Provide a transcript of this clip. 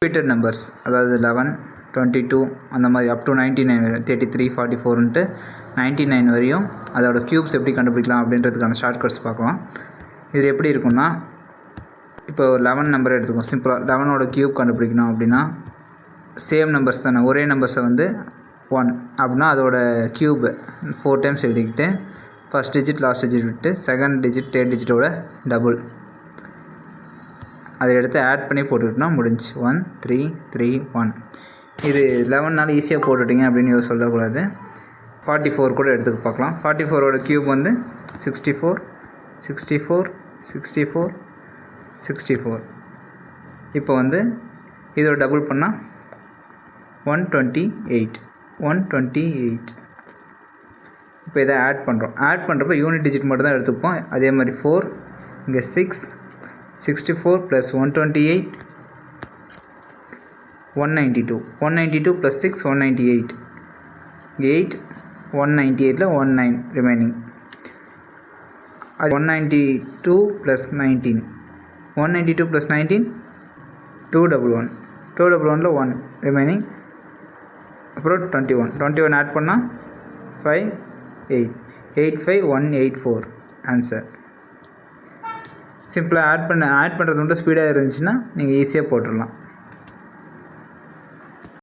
Repeated numbers அதாவது 11 22 அந்த மாதிரி அப் டு 99 வரையும் 33 44ன்ட்டு 99 வரையும் அதோட க்யூப்ஸ் எப்படி கண்டுபிடிக்கலாம் அப்படின்றதுக்கான ஷார்ட்கட்ஸ் பார்க்கலாம். இது எப்படி இருக்குன்னா, இப்போ 11 நம்பர் எடுத்துக்கோம். சிம்பிளாக 11ஓட க்யூப் கண்டுபிடிக்கணும் அப்படின்னா சேம் நம்பர்ஸ் தானே, ஒரே நம்பர்ஸை வந்து 1 அப்படின்னா அதோட க்யூப் 4 டைம்ஸ் எழுதிக்கிட்டு ஃபஸ்ட் டிஜிட் லாஸ்ட் டிஜிட் விட்டு செகண்ட் டிஜிட் தேர்ட் டிஜிட்டோட டபுள் அதை எடுத்து ஆட் பண்ணி போட்டுக்கிட்டோம்னா முடிஞ்சு 1 3 3 1. இது 11நால ஈஸியாக போட்டுட்டிங்க அப்படின்னு சொல்லக்கூடாது. 44 கூட எடுத்துக்க பார்க்கலாம். 44ஓட க்யூப் வந்து 64 64 64 64. இப்போ வந்து இதோட டபுள் பண்ணால் 128 128. இப்போ இதை ஆட் பண்ணுறோம். ஆட் பண்ணுறப்ப யூனிட் டிஜிட் மட்டும் தான் எடுத்துப்போம். அதே மாதிரி 4 இங்கே 6 64 plus 128 192 192 plus 6 198 8 198ல 19 ரிமைனிங். அது 192 plus 19 192 plus 19 211 211ல 1 ரிமைனிங். அப்புறம் 21 ஆட் பண்ணால் 5 8 85184 ஆன்சர். சிம்பிளாக ஆட் பண்ணுறது மட்டும் ஸ்பீடாக இருந்துச்சுன்னா நீங்கள் ஈஸியாக போட்டுடலாம்.